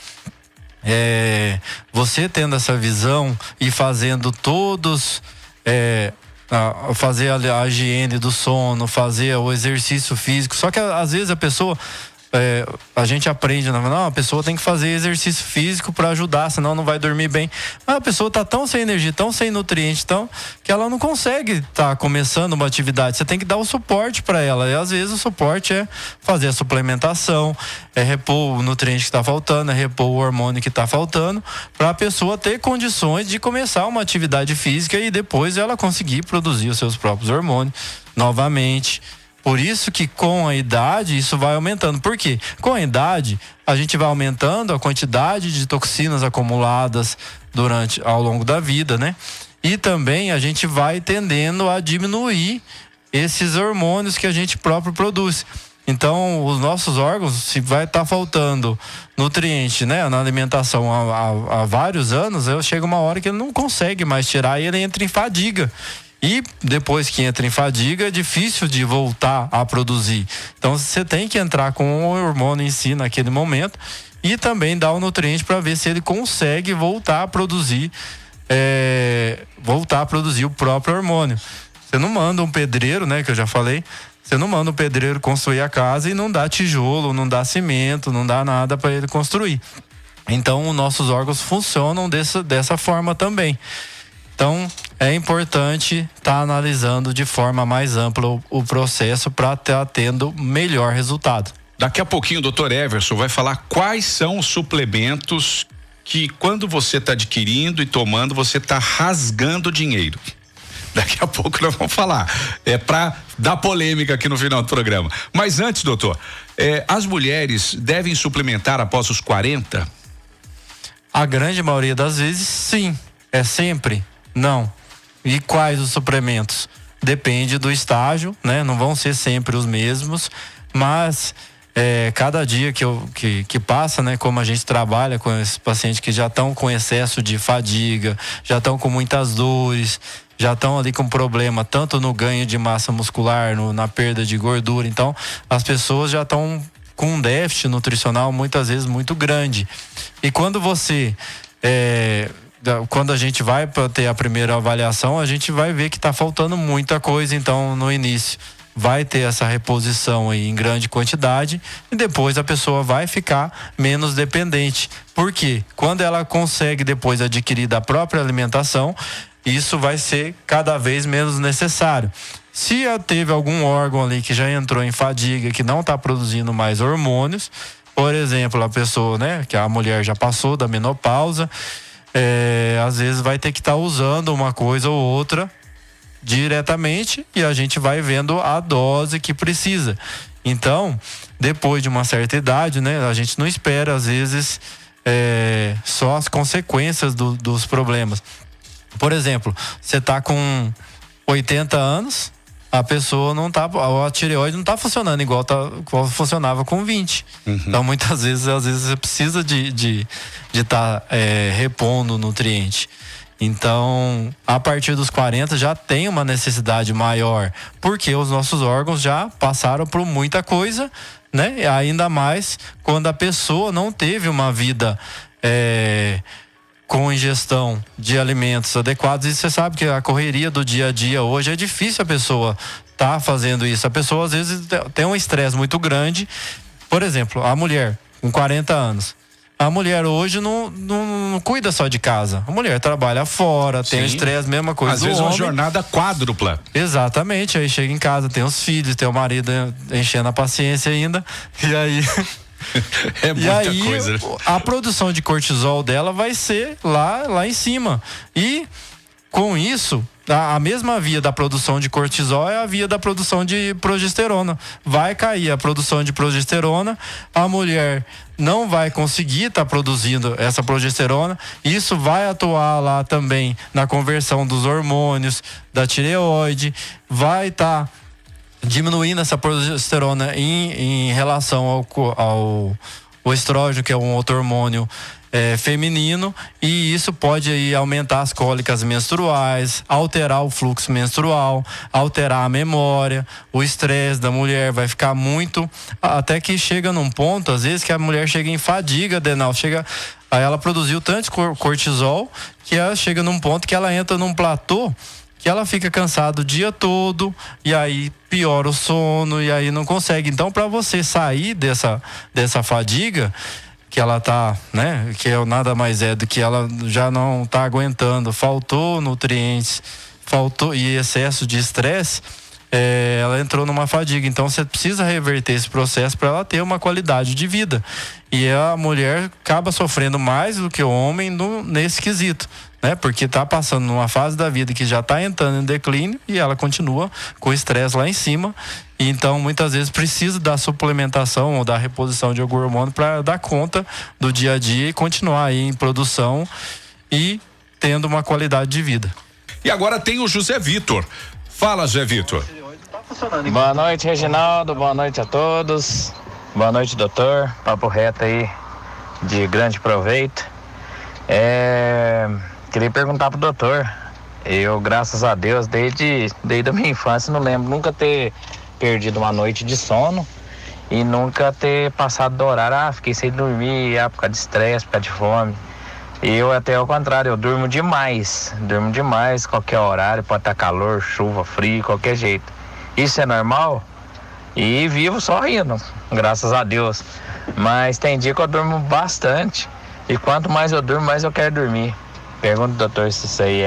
Você tendo essa visão e fazendo todos fazer a higiene do sono, fazer o exercício físico, só que às vezes a pessoa a gente aprende, não, a pessoa tem que fazer exercício físico para ajudar, senão não vai dormir bem. Mas a pessoa tá tão sem energia, tão sem nutriente, que ela não consegue estar começando uma atividade. Você tem que dar o suporte para ela. E às vezes o suporte é fazer a suplementação, repor o nutriente que está faltando, repor o hormônio que está faltando, para a pessoa ter condições de começar uma atividade física e depois ela conseguir produzir os seus próprios hormônios novamente. Por isso que com a idade isso vai aumentando. Por quê? Com a idade a gente vai aumentando a quantidade de toxinas acumuladas ao longo da vida, né? E também a gente vai tendendo a diminuir esses hormônios que a gente próprio produz. Então, os nossos órgãos, se vai estar faltando nutriente, né, na alimentação há vários anos, chega uma hora que ele não consegue mais tirar e ele entra em fadiga. E depois que entra em fadiga, é difícil de voltar a produzir. Então, você tem que entrar com o hormônio em si naquele momento e também dar o nutriente para ver se ele consegue voltar a produzir o próprio hormônio. Você não manda um pedreiro, né, que eu já falei, você não manda um pedreiro construir a casa e não dá tijolo, não dá cimento, não dá nada para ele construir. Então, os nossos órgãos funcionam dessa forma também. Então, é importante estar analisando de forma mais ampla o processo para estar tendo melhor resultado. Daqui a pouquinho o Dr. Everson vai falar quais são os suplementos que, quando você está adquirindo e tomando, você está rasgando dinheiro. Daqui a pouco nós vamos falar. É para dar polêmica aqui no final do programa. Mas antes, doutor, as mulheres devem suplementar após os 40? A grande maioria das vezes, sim. É sempre? Não. E quais os suplementos? Depende do estágio, né? Não vão ser sempre os mesmos, mas cada dia que passa, né? Como a gente trabalha com esses pacientes que já estão com excesso de fadiga, já estão com muitas dores, já estão ali com problema tanto no ganho de massa muscular, na perda de gordura. Então, as pessoas já estão com um déficit nutricional muitas vezes muito grande. E quando quando a gente vai para ter a primeira avaliação, a gente vai ver que está faltando muita coisa. Então, no início, vai ter essa reposição aí em grande quantidade e depois a pessoa vai ficar menos dependente. Por quê? Quando ela consegue depois adquirir da própria alimentação, isso vai ser cada vez menos necessário. Se teve algum órgão ali que já entrou em fadiga, que não está produzindo mais hormônios, por exemplo, a pessoa, né, que a mulher já passou da menopausa, às vezes vai ter que estar usando uma coisa ou outra diretamente e a gente vai vendo a dose que precisa. Então, depois de uma certa idade, né, a gente não espera às vezes só as consequências dos problemas. Por exemplo, você está com 80 anos, a pessoa a tireoide não está funcionando igual funcionava com 20. Uhum. Então, muitas vezes, você precisa de estar repondo o nutriente. Então, a partir dos 40 já tem uma necessidade maior, porque os nossos órgãos já passaram por muita coisa, né? Ainda mais quando a pessoa não teve uma vida com ingestão de alimentos adequados. E você sabe que a correria do dia a dia hoje é difícil a pessoa tá fazendo isso. A pessoa às vezes tem um estresse muito grande. Por exemplo, a mulher com 40 anos. A mulher hoje não cuida só de casa. A mulher trabalha fora, tem estresse, mesma coisa. Às vezes uma jornada quádrupla. Exatamente. Aí chega em casa, tem os filhos, tem o marido enchendo a paciência ainda. E aí... coisa. A produção de cortisol dela vai ser lá em cima. E com isso, a mesma via da produção de cortisol é a via da produção de progesterona. Vai cair a produção de progesterona, a mulher não vai conseguir estar produzindo essa progesterona. Isso vai atuar lá também na conversão dos hormônios da tireoide, vai estar diminuindo essa progesterona em relação ao estrógeno, que é um outro hormônio feminino, e isso pode aí aumentar as cólicas menstruais, alterar o fluxo menstrual, alterar a memória, o estresse da mulher vai ficar muito, até que chega num ponto, às vezes, que a mulher chega em fadiga adenal, aí ela produziu tanto cortisol que ela chega num ponto que ela entra num platô que ela fica cansada o dia todo e aí piora o sono e aí não consegue. Então, para você sair dessa fadiga que ela tá, né, que nada mais é do que ela já não tá aguentando, faltou nutrientes, faltou e excesso de estresse, ela entrou numa fadiga. Então, você precisa reverter esse processo para ela ter uma qualidade de vida. E a mulher acaba sofrendo mais do que o homem nesse quesito. né? Porque tá passando numa fase da vida que já tá entrando em declínio e ela continua com o estresse lá em cima. E então, muitas vezes precisa da suplementação ou da reposição de algum hormônio para dar conta do dia a dia e continuar aí em produção e tendo uma qualidade de vida. E agora tem o José Vitor. Fala, José Vitor. Boa noite, Reginaldo. Boa noite a todos. Boa noite, doutor. Papo reto aí, de grande proveito. Queria perguntar pro doutor. Eu, graças a Deus, desde a minha infância, não lembro nunca ter perdido uma noite de sono e nunca ter passado do horário. Fiquei sem dormir, época de estresse, época de fome. Eu, até ao contrário, eu durmo demais, qualquer horário, pode estar calor, chuva, frio, qualquer jeito. Isso é normal? E vivo só rindo, graças a Deus. Mas tem dia que eu durmo bastante e quanto mais eu durmo, mais eu quero dormir. Pergunto, doutor, se isso aí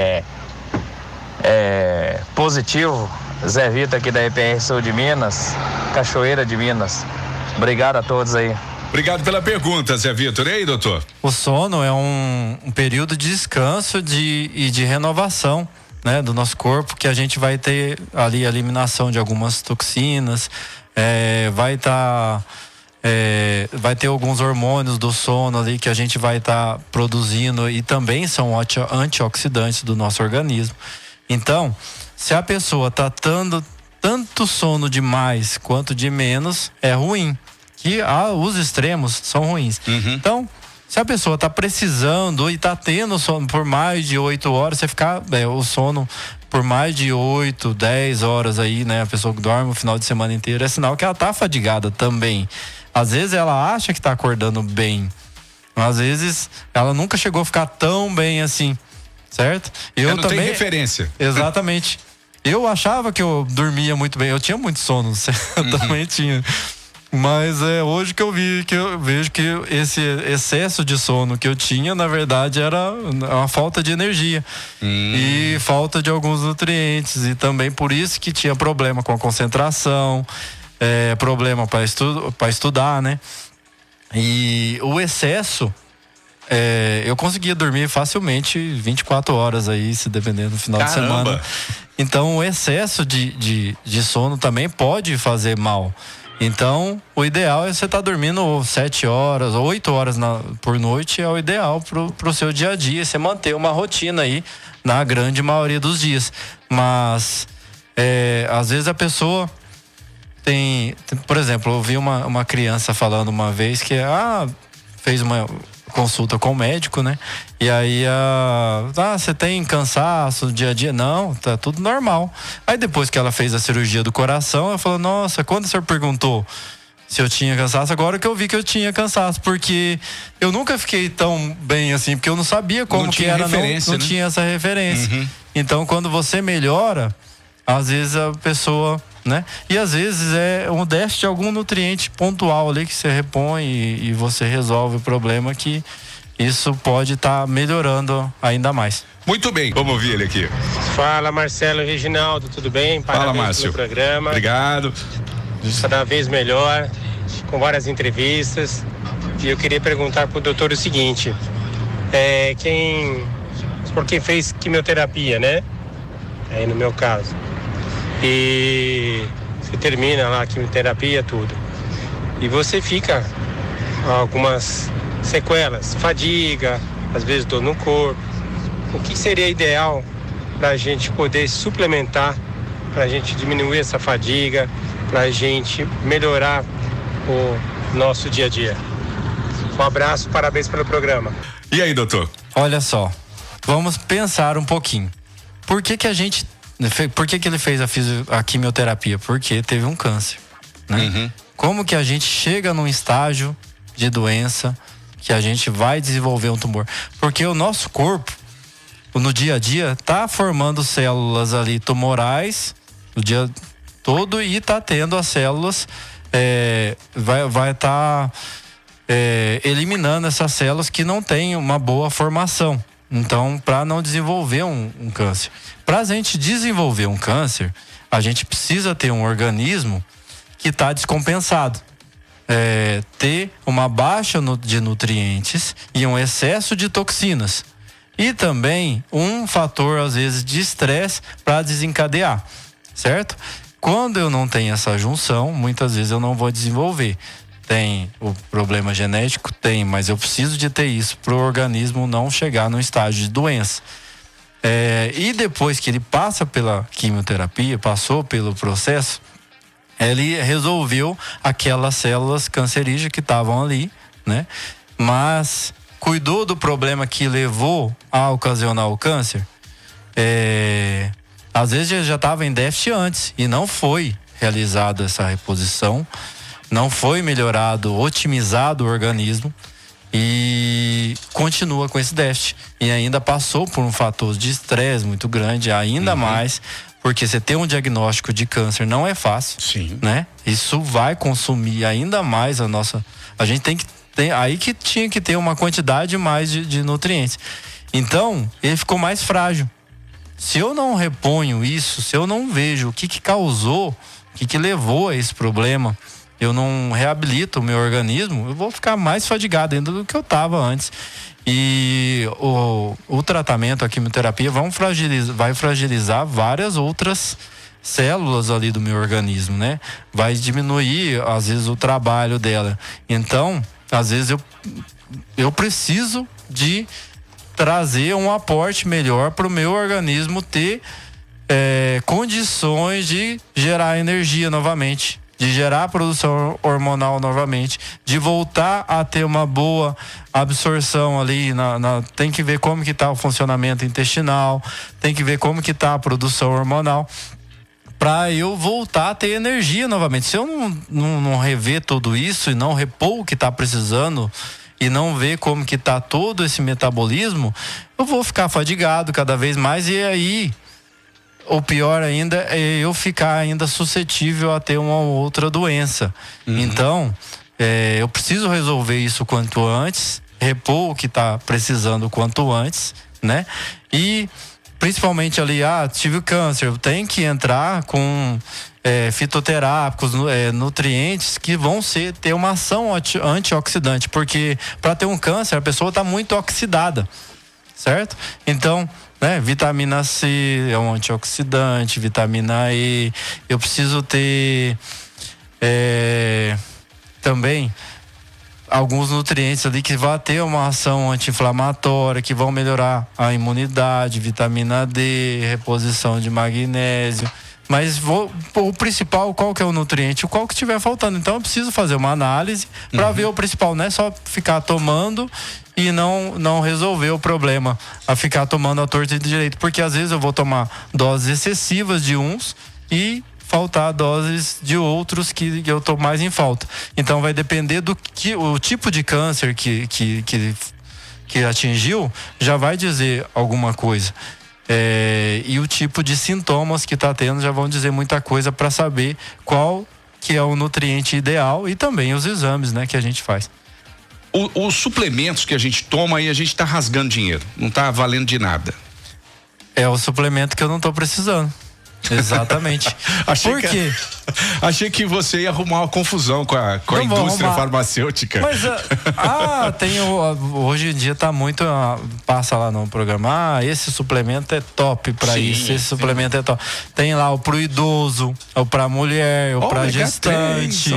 é positivo. Zé Vitor aqui da EPR Sul de Minas, Cachoeira de Minas. Obrigado a todos aí. Obrigado pela pergunta, Zé Vitor. E aí, doutor? O sono é um período de descanso e de renovação, né, do nosso corpo, que a gente vai ter ali a eliminação de algumas toxinas, vai ter alguns hormônios do sono ali que a gente vai estar produzindo e também são antioxidantes do nosso organismo. Então, se a pessoa está dando tanto sono de mais quanto de menos, é ruim. Que os extremos são ruins. Então, se a pessoa está precisando e está tendo sono por mais de 8 horas, você ficar o sono por mais de 8, 10 horas aí, né? A pessoa que dorme o final de semana inteiro, é sinal que ela está fadigada também. Às vezes ela acha que está acordando bem, às vezes ela nunca chegou a ficar tão bem assim, certo? Eu não também tem referência. Exatamente. Eu achava que eu dormia muito bem, eu tinha muito sono, eu também tinha. Mas é hoje que eu vejo que esse excesso de sono que eu tinha, na verdade, era uma falta de energia e falta de alguns nutrientes. E também por isso que tinha problema com a concentração, problema para estudar, né? E o excesso, eu conseguia dormir facilmente 24 horas aí, se dependendo do final de semana. Então o excesso de sono também pode fazer mal. Então, o ideal é você estar dormindo 7 horas, 8 horas por noite, é o ideal pro seu dia a dia, você manter uma rotina aí na grande maioria dos dias. Mas, às vezes a pessoa tem, por exemplo, eu ouvi uma criança falando uma vez que fez uma consulta com o médico, né? E aí, você tem cansaço no dia a dia? Não, tá tudo normal. Aí depois que ela fez a cirurgia do coração, ela falou, nossa, quando o senhor perguntou se eu tinha cansaço, agora que eu vi que eu tinha cansaço, porque eu nunca fiquei tão bem assim, porque eu não sabia como que era, não tinha essa referência. Então, quando você melhora, às vezes a pessoa, né? E às vezes é um déficit de algum nutriente pontual ali que você repõe e você resolve o problema, que isso pode estar melhorando ainda mais. Muito bem, vamos ouvir ele aqui. Fala, Marcelo e Reginaldo, tudo bem? Parabéns. Fala, Márcio. Pelo programa. Obrigado. Cada vez melhor, com várias entrevistas. E eu queria perguntar pro doutor o seguinte, por quem fez quimioterapia, né? Aí no meu caso. E você termina lá a quimioterapia, tudo. E você fica algumas sequelas, fadiga, às vezes dor no corpo. O que seria ideal para a gente poder suplementar, para a gente diminuir essa fadiga, para a gente melhorar o nosso dia a dia? Um abraço, parabéns pelo programa. E aí, doutor? Olha só, vamos pensar um pouquinho. Por que ele fez a quimioterapia? Porque teve um câncer, né? Como que a gente chega num estágio de doença que a gente vai desenvolver um tumor? Porque o nosso corpo, no dia a dia, tá formando células ali tumorais o dia todo e tá tendo as células, vai estar eliminando essas células que não têm uma boa formação. Então, para não desenvolver um câncer. Para a gente desenvolver um câncer, a gente precisa ter um organismo que está descompensado. Ter uma baixa de nutrientes e um excesso de toxinas. E também um fator, às vezes, de estresse para desencadear, certo? Quando eu não tenho essa junção, muitas vezes eu não vou desenvolver. Tem o problema genético? Tem, mas eu preciso de ter isso para o organismo não chegar no estágio de doença. E depois que ele passa pela quimioterapia, passou pelo processo, ele resolveu aquelas células cancerígenas que estavam ali, né? Mas cuidou do problema que levou a ocasionar o câncer. Às vezes já estava em déficit antes e não foi realizada essa reposição, não foi melhorado, otimizado o organismo e continua com esse déficit. E ainda passou por um fator de estresse muito grande, ainda mais, porque você ter um diagnóstico de câncer não é fácil. Sim. Né? Isso vai consumir ainda mais a nossa... A gente tem que ter... Aí que tinha que ter uma quantidade mais de nutrientes. Então, ele ficou mais frágil. Se eu não reponho isso, se eu não vejo o que causou, o que levou a esse problema, eu não reabilito o meu organismo, eu vou ficar mais fadigado ainda do que eu estava antes. E o tratamento, a quimioterapia, vai fragilizar várias outras células ali do meu organismo, né? Vai diminuir, às vezes, o trabalho dela. Então, às vezes, eu preciso de trazer um aporte melhor para o meu organismo ter condições de gerar energia novamente, de gerar produção hormonal novamente, de voltar a ter uma boa absorção ali, tem que ver como que tá o funcionamento intestinal, tem que ver como que tá a produção hormonal, para eu voltar a ter energia novamente. Se eu não rever tudo isso e não repor o que tá precisando e não ver como que tá todo esse metabolismo, eu vou ficar fadigado cada vez mais e aí... O pior ainda é eu ficar ainda suscetível a ter uma outra doença. Então, eu preciso resolver isso quanto antes, repor o que está precisando quanto antes, né? E principalmente ali, tive câncer, eu tenho que entrar com fitoterápicos, nutrientes que vão ter uma ação antioxidante, porque para ter um câncer a pessoa está muito oxidada, certo? Então, vitamina C é um antioxidante, vitamina E. Eu preciso ter também alguns nutrientes ali que vão ter uma ação anti-inflamatória, que vão melhorar a imunidade, vitamina D, reposição de magnésio. Mas o principal, qual que é o nutriente? Qual que estiver faltando. Então eu preciso fazer uma análise para ver o principal. Não é só ficar tomando e não resolver o problema, a ficar tomando a torta de direito. Porque às vezes eu vou tomar doses excessivas de uns e faltar doses de outros que eu tô mais em falta. Então vai depender o tipo de câncer que atingiu, já vai dizer alguma coisa. E o tipo de sintomas que está tendo já vão dizer muita coisa para saber qual que é o nutriente ideal e também os exames, né, que a gente faz. Os suplementos que a gente toma aí, a gente está rasgando dinheiro, não está valendo de nada. É o suplemento que eu não estou precisando. Exatamente. Por quê? Achei que você ia arrumar uma confusão com a indústria farmacêutica. Mas hoje em dia tá muito, passa lá no programa, esse suplemento é top pra isso, esse suplemento é top. Tem lá o pro idoso, o pra mulher, o pra gestante.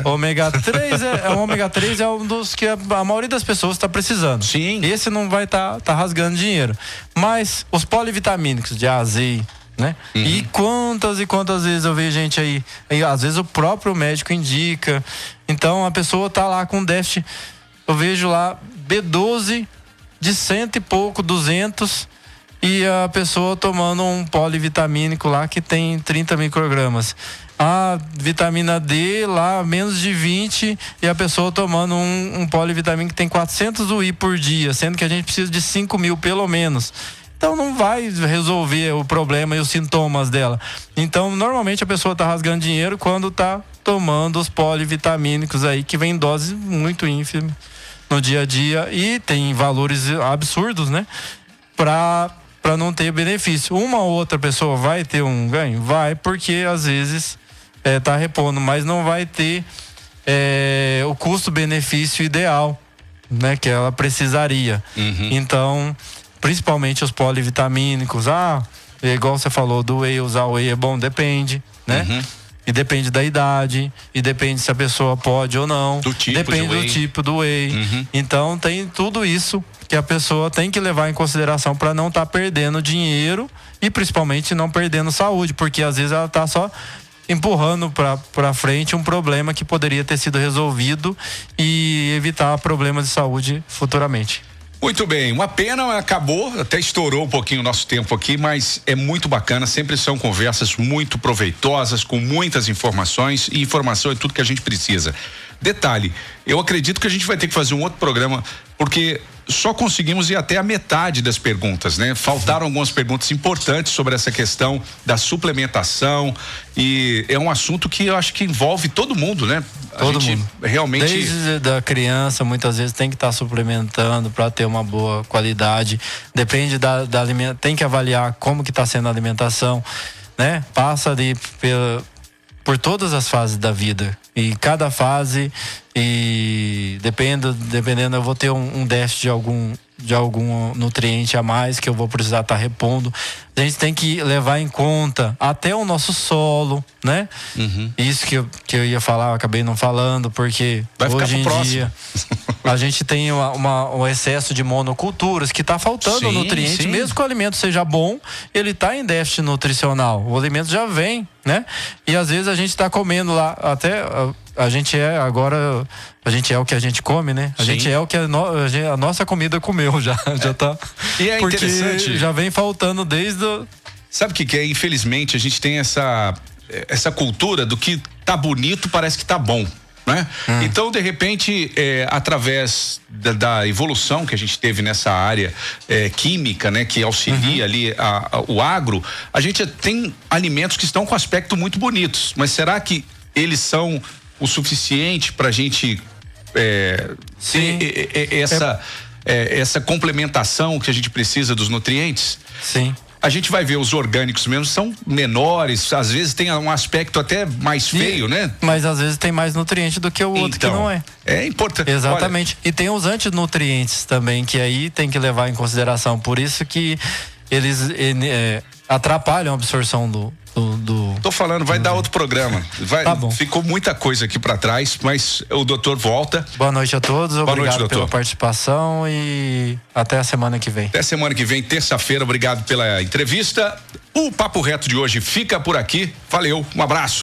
Ômega 3 o ômega 3 é um dos que a maioria das pessoas tá precisando. Sim. Esse não vai tá rasgando dinheiro. Mas os polivitamínicos de A a Z, né? E quantas vezes eu vejo gente aí, às vezes o próprio médico indica, então a pessoa tá lá com déficit, eu vejo lá B12 de 100 e pouco, 200, e a pessoa tomando um polivitamínico lá que tem 30 microgramas. A vitamina D lá menos de 20 e a pessoa tomando um polivitamínico que tem 400 UI por dia, sendo que a gente precisa de 5.000 pelo menos. Então não vai resolver o problema e os sintomas dela. Então normalmente a pessoa está rasgando dinheiro quando está tomando os polivitamínicos aí, que vem em doses muito ínfimas no dia a dia e tem valores absurdos, né? Para não ter benefício. Uma ou outra pessoa vai ter um ganho? Vai, porque às vezes tá repondo, mas não vai ter o custo-benefício ideal, né? Que ela precisaria. Então principalmente os polivitamínicos. Igual você falou do whey, usar o whey é bom, depende, né? E depende da idade, e depende se a pessoa pode ou não. Depende do tipo do whey. Então tem tudo isso que a pessoa tem que levar em consideração para não estar perdendo dinheiro e principalmente não perdendo saúde, porque às vezes ela tá só empurrando para frente um problema que poderia ter sido resolvido e evitar problemas de saúde futuramente. Muito bem, uma pena, acabou, até estourou um pouquinho o nosso tempo aqui, mas é muito bacana, sempre são conversas muito proveitosas, com muitas informações, e informação é tudo que a gente precisa. Detalhe, eu acredito que a gente vai ter que fazer um outro programa, porque só conseguimos ir até a metade das perguntas, né? Faltaram algumas perguntas importantes sobre essa questão da suplementação, e é um assunto que eu acho que envolve todo mundo, né? Todo mundo. Realmente. Desde da criança, muitas vezes tem que estar suplementando para ter uma boa qualidade. Depende da alimentação, tem que avaliar como que está sendo a alimentação, né? Passa ali por todas as fases da vida. E cada fase, e dependendo, eu vou ter um déficit de algum nutriente a mais que eu vou precisar estar repondo. A gente tem que levar em conta até o nosso solo, né? Isso que eu ia falar, eu acabei não falando, porque hoje em dia a gente tem um excesso de monoculturas que está faltando nutriente, mesmo que o alimento seja bom, ele está em déficit nutricional. O alimento já vem, né? E às vezes a gente está comendo lá, até a gente é o que a gente come, né? A gente é o que a nossa comida comeu já tá. E é porque interessante. Já vem faltando desde Sabe o que é? Infelizmente a gente tem essa cultura do que tá bonito parece que tá bom, né? Então, de repente, através da evolução que a gente teve nessa área química, né? Que auxilia ali o agro, a gente tem alimentos que estão com aspecto muito bonitos, mas será que eles são o suficiente pra gente ter essa complementação que a gente precisa dos nutrientes? Sim. A gente vai ver os orgânicos mesmo, são menores, às vezes tem um aspecto até mais feio, né? Mas às vezes tem mais nutriente do que o outro que não é. É importante. Exatamente. Olha, e tem os antinutrientes também, que aí tem que levar em consideração. Por isso que eles atrapalham a absorção do... Tô falando, vai dar outro programa. Tá bom. Ficou muita coisa aqui pra trás, mas o doutor volta. Boa noite a todos, obrigado pela participação e até a semana que vem. Até semana que vem, terça-feira, obrigado pela entrevista. O Papo Reto de hoje fica por aqui. Valeu, um abraço.